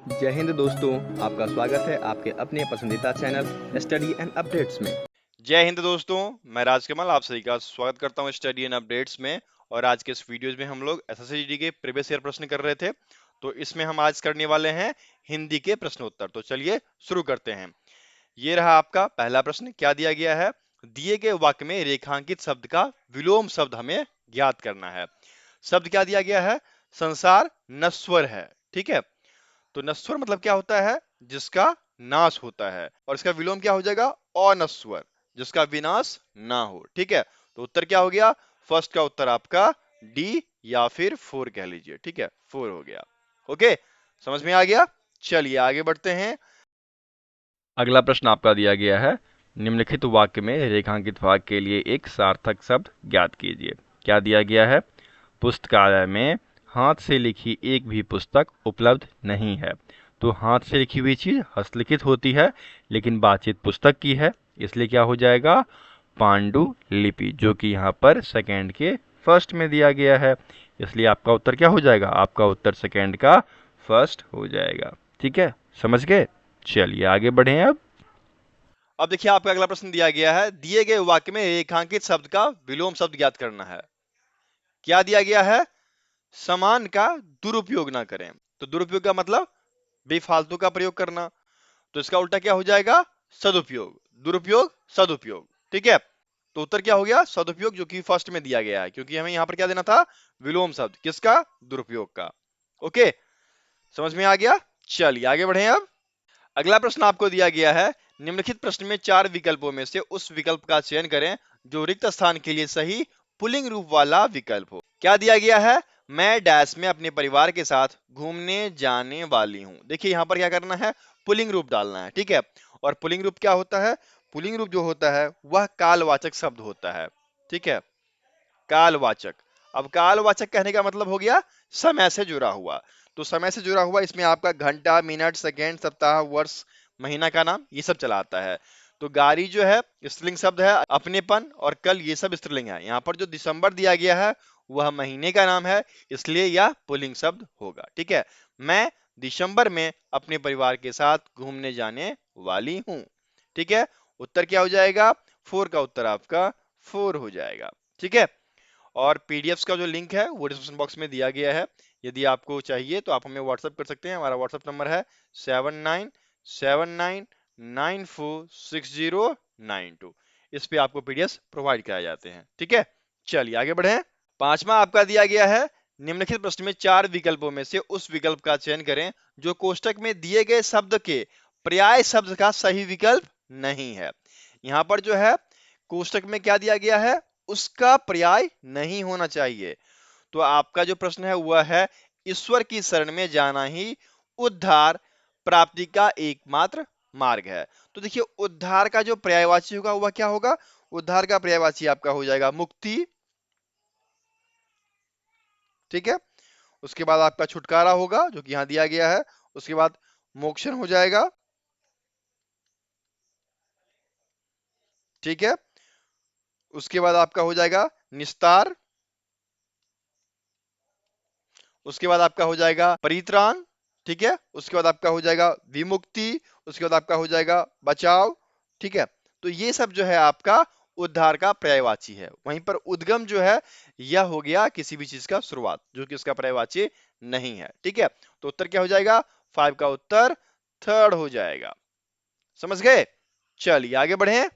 जय हिंद दोस्तों, आपका स्वागत है आपके अपने पसंदीदा चैनल स्टडी एंड अपडेट्स में। जय हिंद दोस्तों, मैं राजकमल आप सभी का स्वागत करता हूं स्टडी एंड अपडेट्स में। और आज के इस वीडियोस में हम लोग एसएससी के प्रीवियस ईयर प्रश्न कर रहे थे, तो इसमें हम आज करने वाले हैं हिंदी के प्रश्नोत्तर। तो चलिए शुरू करते हैं। ये रहा आपका पहला प्रश्न। क्या दिया गया है? दिए गए वाक्य में रेखांकित शब्द का विलोम शब्द हमें ज्ञात करना है। शब्द क्या दिया गया है? संसार नश्वर है। ठीक है, तो नश्वर मतलब क्या होता है? जिसका नाश होता है। और इसका विलोम क्या हो जाएगा? अनश्वर, जिसका विनाश ना हो। ठीक है, तो उत्तर क्या हो गया? फर्स्ट का उत्तर आपका डी या फिर 4 कह लीजिए। ठीक है, 4 हो गया। ओके, समझ में आ गया। चलिए आगे बढ़ते हैं। अगला प्रश्न आपका दिया गया है, निम्नलिखित वाक्य में रेखांकित वाक्य के लिए एक सार्थक शब्द ज्ञात कीजिए। क्या दिया गया है? पुस्तकालय में हाथ से लिखी एक भी पुस्तक उपलब्ध नहीं है। तो हाथ से लिखी हुई चीज हस्तलिखित होती है, लेकिन बातचीत पुस्तक की है, इसलिए क्या हो जाएगा? पांडुलिपि, जो कि यहाँ पर सेकंड के फर्स्ट में दिया गया है, इसलिए आपका उत्तर क्या हो जाएगा? आपका उत्तर सेकंड का फर्स्ट हो जाएगा। ठीक है, समझ गए। चलिए आगे बढ़े। अब देखिए आपका अगला प्रश्न दिया गया है, दिए गए वाक्य में रेखांकित शब्द का विलोम शब्द ज्ञात करना है। क्या दिया गया है? समान का दुरुपयोग ना करें। तो दुरुपयोग का मतलब बेफालतू का प्रयोग करना, तो इसका उल्टा क्या हो जाएगा? सदुपयोग। दुरुपयोग सदुपयोग। ठीक है, तो उत्तर क्या हो गया? सदुपयोग, जो कि फर्स्ट में दिया गया है, क्योंकि हमें यहां पर क्या देना था? विलोम शब्द। किसका? दुरुपयोग का। ओके, समझ में आ गया। चलिए आगे बढ़े। अब अगला प्रश्न आपको दिया गया है, निम्नलिखित प्रश्न में 4 विकल्पों में से उस विकल्प का चयन करें जो रिक्त स्थान के लिए सही पुल्लिंग रूप वाला विकल्प हो। क्या दिया गया है? मैं डैश में अपने परिवार के साथ घूमने जाने वाली हूं। देखिए यहां पर क्या करना है? पुल्लिंग रूप डालना है। ठीक है, और पुल्लिंग रूप क्या होता है? पुल्लिंग रूप जो होता है वह कालवाचक शब्द होता है। ठीक है, कालवाचक। अब कालवाचक कहने का मतलब हो गया समय से जुड़ा हुआ। तो समय से जुड़ा हुआ इसमें आपका घंटा, मिनट, सेकेंड, सप्ताह, वर्ष, महीना का नाम ये सब चला आता है। तो गाड़ी जो है स्त्रीलिंग शब्द है, अपनेपन और कल ये सब स्त्रीलिंग है। यहाँ पर जो दिसंबर दिया गया है वह महीने का नाम है, इसलिए यह पुल्लिंग शब्द होगा। ठीक है, मैं दिसंबर में अपने परिवार के साथ घूमने जाने वाली हूं। ठीक है, उत्तर क्या हो जाएगा? 4 का उत्तर आपका 4 हो जाएगा। ठीक है, और पीडीएफ्स का जो लिंक है वो डिस्क्रिप्शन बॉक्स में दिया गया है। यदि आपको चाहिए तो आप हमें व्हाट्सअप कर सकते हैं। हमारा व्हाट्सअप नंबर है 7979946092। इस पे आपको पीडीएफ प्रोवाइड कराए जाते हैं। ठीक है, चलिए आगे बढ़े। पांचवा आपका दिया गया है, निम्नलिखित प्रश्न में 4 विकल्पों में से उस विकल्प का चयन करें जो कोष्टक में दिए गए शब्द के पर्याय शब्द का सही विकल्प नहीं है। यहां पर जो है कोष्टक में क्या दिया गया है? उसका पर्याय नहीं होना चाहिए। तो आपका जो प्रश्न है वह है, ईश्वर की शरण में जाना ही उद्धार प्राप्ति का एकमात्र मार्ग है। तो देखिए उद्धार का जो पर्यायवाची होगा वह क्या होगा? उद्धार का पर्यायवाची आपका हो जाएगा मुक्ति। ठीक है, उसके बाद आपका छुटकारा होगा जो कि यहां दिया गया है। उसके बाद मोक्षण हो जाएगा। ठीक है, उसके बाद आपका हो जाएगा निस्तार। उसके बाद आपका हो जाएगा परित्राण। ठीक है, उसके बाद आपका हो जाएगा विमुक्ति। उसके बाद आपका हो जाएगा बचाव। ठीक है, तो ये सब जो है आपका उद्धार का पर्यायवाची है। वहीं पर उद्गम जो है यह हो गया किसी भी चीज का शुरुआत, जो कि उसका पर्यायवाची नहीं है। ठीक है, तो उत्तर क्या हो जाएगा? 5 का उत्तर थर्ड हो जाएगा। समझ गए। चलिए आगे बढ़े।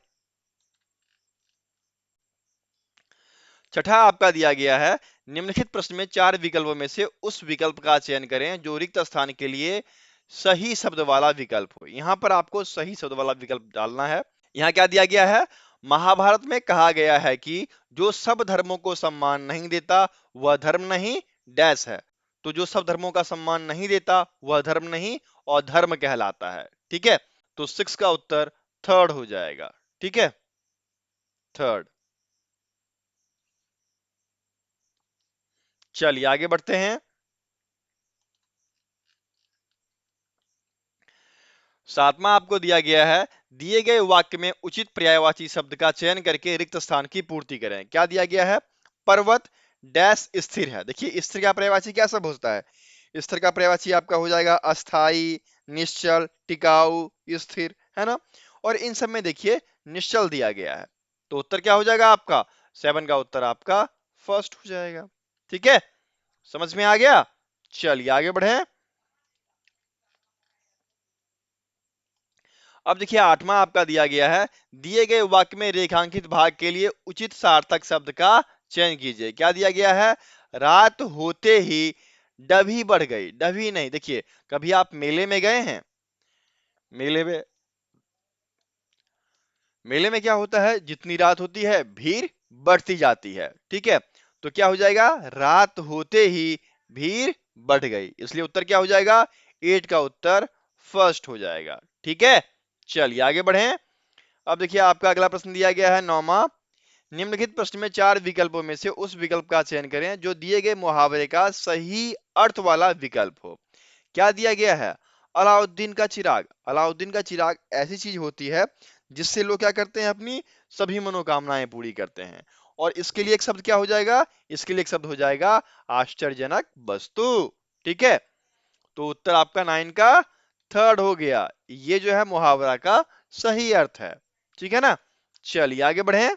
छठा आपका दिया गया है, निम्नलिखित प्रश्न में 4 विकल्पों में से उस विकल्प का चयन करें जो रिक्त स्थान के लिए सही शब्द वाला विकल्प हो। यहां पर आपको सही शब्द वाला विकल्प डालना है। यहां क्या दिया गया है? महाभारत में कहा गया है कि जो सब धर्मों को सम्मान नहीं देता वह धर्म नहीं डैश है। तो जो सब धर्मों का सम्मान नहीं देता वह धर्म नहीं और धर्म कहलाता है। ठीक है, तो 6 का उत्तर थर्ड हो जाएगा। ठीक है, थर्ड। चलिए आगे बढ़ते हैं। सातवां आपको दिया गया है, दिए गए वाक्य में उचित पर्यायवाची शब्द का चयन करके रिक्त स्थान की पूर्ति करें। क्या दिया गया है? पर्वत डैश स्थिर है। देखिए स्थिर का पर्यायवाची क्या शब्द होता है? स्थिर का पर्यायवाची आपका हो जाएगा अस्थाई, निश्चल, टिकाऊ, स्थिर, है ना। और इन सब में देखिए निश्चल दिया गया है, तो उत्तर क्या हो जाएगा आपका, 7 का उत्तर आपका फर्स्ट हो जाएगा। ठीक है, समझ में आ गया। चलिए आगे बढ़े। अब देखिए 8वां आपका दिया गया है, दिए गए वाक्य में रेखांकित भाग के लिए उचित सार्थक शब्द का चयन कीजिए। क्या दिया गया है, रात होते ही डभी बढ़ गई। डभी नहीं, देखिए कभी आप मेले में गए हैं, मेले में मेले में क्या होता है, जितनी रात होती है भीड़ बढ़ती जाती है। ठीक है, तो क्या हो जाएगा, रात होते ही भीड़ बढ़ गई, इसलिए उत्तर क्या हो जाएगा, 8 का उत्तर फर्स्ट हो जाएगा। ठीक है, चलिए आगे बढ़ें। अब देखिए आपका अगला प्रश्न दिया गया है 9वां, निम्नलिखित प्रश्न में 4 विकल्पों में से उस विकल्प का चयन करें जो दिए गए मुहावरे का सही अर्थ वाला विकल्प हो। क्या दिया गया है, अलाउद्दीन का चिराग। अलाउद्दीन का चिराग ऐसी चीज होती है जिससे लोग क्या करते हैं, अपनी सभी मनोकामनाएं पूरी करते हैं। और इसके लिए एक शब्द क्या हो जाएगा, इसके लिए एक शब्द हो जाएगा आश्चर्यजनक वस्तु। ठीक है, तो उत्तर आपका 9 का थर्ड हो गया, ये जो है मुहावरा का सही अर्थ है। ठीक है ना, चलिए आगे बढ़े।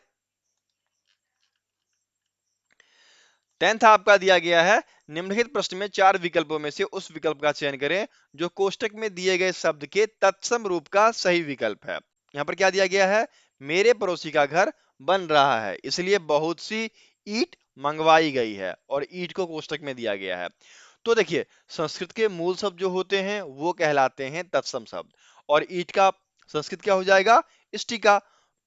10th आपका दिया गया है, निम्नलिखित प्रश्न में 4 विकल्पों में से उस विकल्प का चयन करें जो कोष्टक में दिए गए शब्द के तत्सम रूप का सही विकल्प है। यहां पर क्या दिया गया है, मेरे पड़ोसी का घर बन रहा है इसलिए बहुत सी ईंट मंगवाई गई है, और ईंट को कोष्टक में दिया गया है। तो देखिए संस्कृत के मूल शब्द जो होते हैं वो कहलाते हैं तत्सम शब्द, और ईंट का संस्कृत क्या हो जाएगा, स्टिका।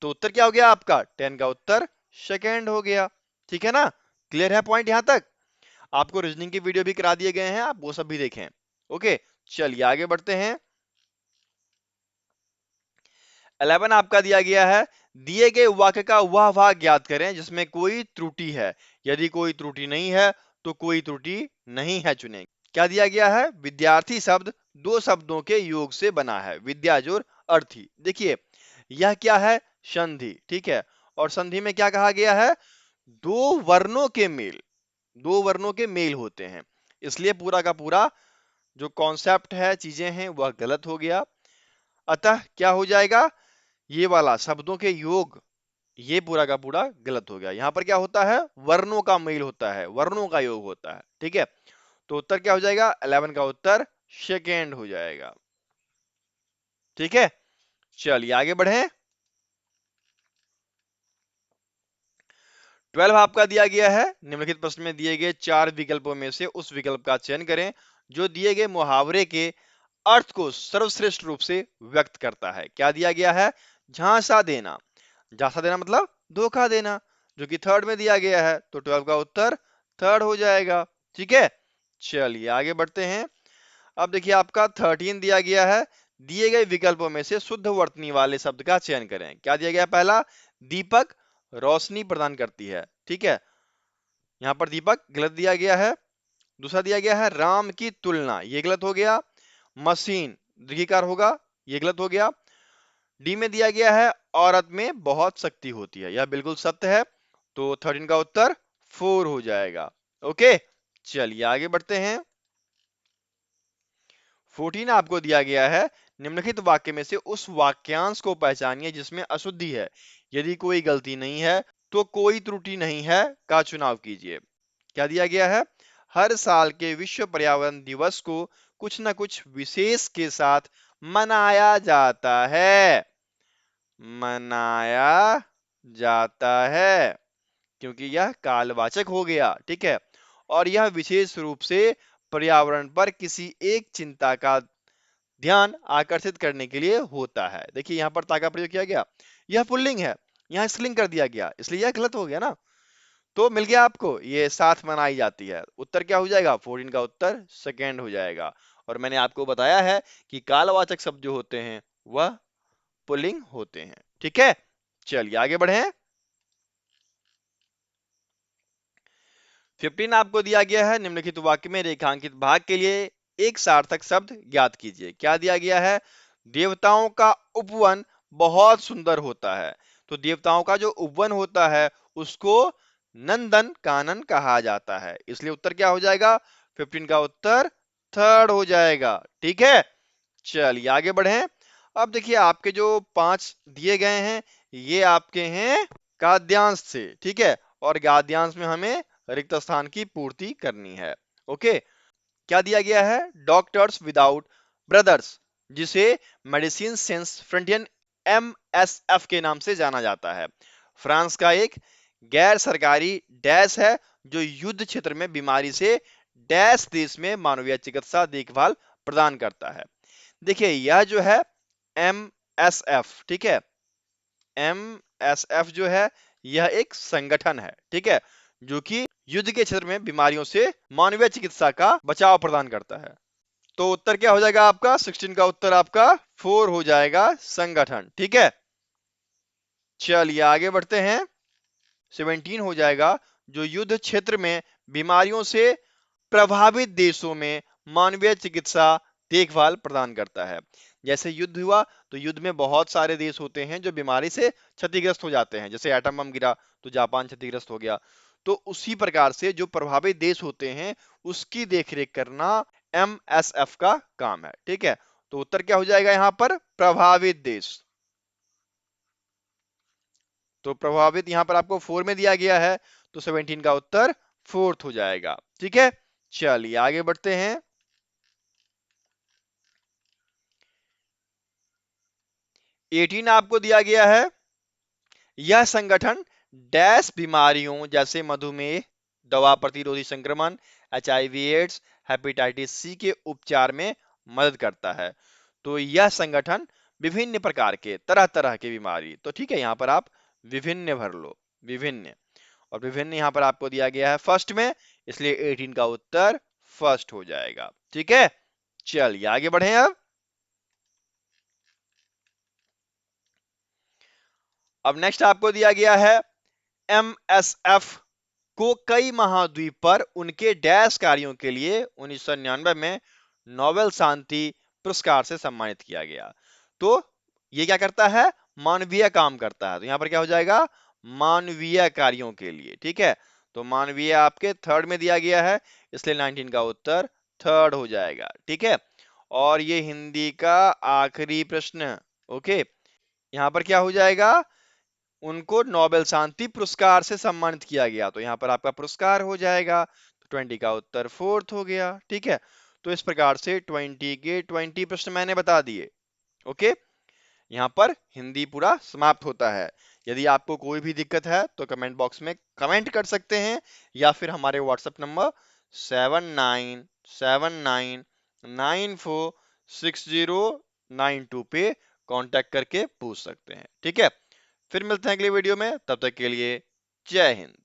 तो उत्तर क्या हो गया आपका, 10 का उत्तर सेकेंड हो गया। ठीक है ना, क्लियर है पॉइंट यहां तक। आपको रीजनिंग की वीडियो भी करा दिए गए हैं, आप वो सब भी देखें। ओके, चलिए आगे बढ़ते हैं। 11 आपका दिया गया है, दिए गए वाक्य का वह भाग ज्ञात करें जिसमें कोई त्रुटि है, यदि कोई त्रुटि नहीं है तो कोई त्रुटि नहीं है चुनें। क्या दिया गया है, विद्यार्थी शब्द दो शब्दों के योग से बना है, विद्या जोर अर्थी। देखिए यह क्या है, संधि। ठीक है, और संधि में क्या कहा गया है, दो वर्णों के मेल, दो वर्णों के मेल होते हैं, इसलिए पूरा का पूरा जो कॉन्सेप्ट है, चीजें हैं, वह गलत हो गया। अतः क्या हो जाएगा, ये वाला शब्दों के योग, ये पूरा का पूरा गलत हो गया। यहां पर क्या होता है, वर्णों का मेल होता है, वर्णों का योग होता है। ठीक है, तो उत्तर क्या हो जाएगा, 11 का उत्तर सेकेंड हो जाएगा। ठीक है, चलिए आगे बढ़े। 12 आपका दिया गया है, निम्नलिखित प्रश्न में दिए गए 4 विकल्पों में से उस विकल्प का चयन करें जो दिए गए मुहावरे के अर्थ को सर्वश्रेष्ठ रूप से व्यक्त करता है। क्या दिया गया है, झांसा देना। झांसा देना मतलब धोखा देना, जो कि थर्ड में दिया गया है, तो 12 का उत्तर थर्ड हो जाएगा। ठीक है, चलिए आगे बढ़ते हैं। अब देखिए आपका 13 दिया गया है, दिए गए विकल्पों में से शुद्ध वर्तनी वाले शब्द का चयन करें। क्या दिया गया, पहला दीपक रोशनी प्रदान करती है। ठीक है, यहाँ पर दीपक गलत दिया गया है। दूसरा दिया गया है राम की तुलना, ये गलत हो गया। मशीन दीर्घिकार होगा, ये गलत हो गया। डी में दिया गया है औरत में बहुत शक्ति होती है, यह बिल्कुल सत्य है, तो 13 का उत्तर 4 हो जाएगा। ओके, चलिए आगे बढ़ते हैं। 14 आपको दिया गया है, निम्नलिखित वाक्य में से उस वाक्यांश को पहचानिए जिसमें अशुद्धि है, यदि कोई गलती नहीं है तो कोई त्रुटि नहीं है का चुनाव कीजिए। क्या दिया गया है, हर साल के विश्व पर्यावरण दिवस को कुछ न कुछ विशेष के साथ मनाया जाता है, मनाया जाता है, क्योंकि यह कालवाचक हो गया। ठीक है, और यह विशेष रूप से पर्यावरण पर किसी एक चिंता का ध्यान आकर्षित करने के लिए होता है। देखिए यहाँ पर ता का प्रयोग किया गया, यह पुल्लिंग है, यहाँ स्त्रीलिंग कर दिया गया, इसलिए यह गलत हो गया ना। तो मिल गया आपको, ये साथ मनाई जाती है। उत्तर क्या हो जाएगा, 14 का उत्तर सेकेंड हो जाएगा। और मैंने आपको बताया है कि कालवाचक शब्द जो होते हैं वह पुल्लिंग होते हैं। ठीक है, चलिए आगे बढ़े। 15 आपको दिया गया है, निम्नलिखित वाक्य में रेखांकित भाग के लिए एक सार्थक शब्द ज्ञात कीजिए। क्या दिया गया है, देवताओं का उपवन बहुत सुंदर होता है। तो देवताओं का जो उपवन होता है उसको नंदन कानन कहा जाता है, इसलिए उत्तर क्या हो जाएगा, 15 का उत्तर थर्ड हो जाएगा। ठीक है, चलिए आगे बढ़े। अब देखिए आपके जो 5 दिए गए हैं ये आपके हैं गद्यांश से, ठीक है, और गद्यांश में हमें रिक्त स्थान की पूर्ति करनी है। ओके, क्या दिया गया है? डॉक्टर्स विदाउट ब्रदर्स, जिसे मेडिसिन सेंस फ्रंटियर MSF के नाम से जाना जाता है, फ्रांस का एक गैर सरकारी डैश है जो युद्ध क्षेत्र में बीमारी से डैश देश में मानवीय चिकित्सा देखभाल प्रदान करता है। देखिए यह जो है MSF, ठीक है, MSF जो है यह एक संगठन है, ठीक है, जो कि युद्ध के क्षेत्र में बीमारियों से मानवीय चिकित्सा का बचाव प्रदान करता है। तो उत्तर क्या हो जाएगा आपका? 16 का उत्तर आपका 4 हो जाएगा, संगठन। ठीक है, चलिए आगे बढ़ते हैं। 17 हो जाएगा, जो युद्ध क्षेत्र में बीमारियों से प्रभावित देशों में मानवीय चिकित्सा देखभाल प्रदान करता है। जैसे युद्ध हुआ तो युद्ध में बहुत सारे देश होते हैं जो बीमारी से क्षतिग्रस्त हो जाते हैं, जैसे एटम बम गिरा तो जापान क्षतिग्रस्त हो गया। तो उसी प्रकार से जो प्रभावित देश होते हैं उसकी देखरेख करना MSF का काम है। ठीक है, तो उत्तर क्या हो जाएगा यहाँ पर? प्रभावित देश। तो प्रभावित यहां पर आपको 4 में दिया गया है, तो 17 का उत्तर 4th हो जाएगा। ठीक है, चलिए आगे बढ़ते हैं। 18 आपको दिया गया है, यह संगठन डैश बीमारियों जैसे मधुमेह, दवा प्रतिरोधी संक्रमण, HIV एड्स, हेपेटाइटिस सी के उपचार में मदद करता है। तो यह संगठन विभिन्न प्रकार के तरह तरह के बीमारी, तो ठीक है यहाँ पर आप विभिन्न भर लो, विभिन्न, और विभिन्न यहाँ पर आपको दिया गया है फर्स्ट में, इसलिए 18 का उत्तर फर्स्ट हो जाएगा। ठीक है, चलिए आगे बढ़े। अब नेक्स्ट आपको दिया गया है, MSF को कई महाद्वीप पर उनके डैश कार्यों के लिए 1999 में नोबेल शांति पुरस्कार से सम्मानित किया गया। तो ये क्या करता है? मानवीय काम करता है। तो यहां पर क्या हो जाएगा? मानवीय कार्यों के लिए। ठीक है, तो मानवीय आपके थर्ड में दिया गया है, इसलिए 19 का उत्तर थर्ड हो जाएगा। ठीक है, और ये हिंदी का आखिरी प्रश्न। ओके, यहां पर क्या हो जाएगा? उनको नोबेल शांति पुरस्कार से सम्मानित किया गया, तो यहाँ पर आपका पुरस्कार हो जाएगा। तो 20 का उत्तर 4th हो गया। ठीक है, तो इस प्रकार से 20 के 20 प्रश्न मैंने बता दिए। ओके, यहाँ पर हिंदी पूरा समाप्त होता है। यदि आपको कोई भी दिक्कत है तो कमेंट बॉक्स में कमेंट कर सकते हैं, या फिर हमारे व्हाट्सएप नंबर 7979946092 पे कांटेक्ट करके पूछ सकते हैं। ठीक है, फिर मिलते हैं अगली वीडियो में, तब तक के लिए जय हिंद।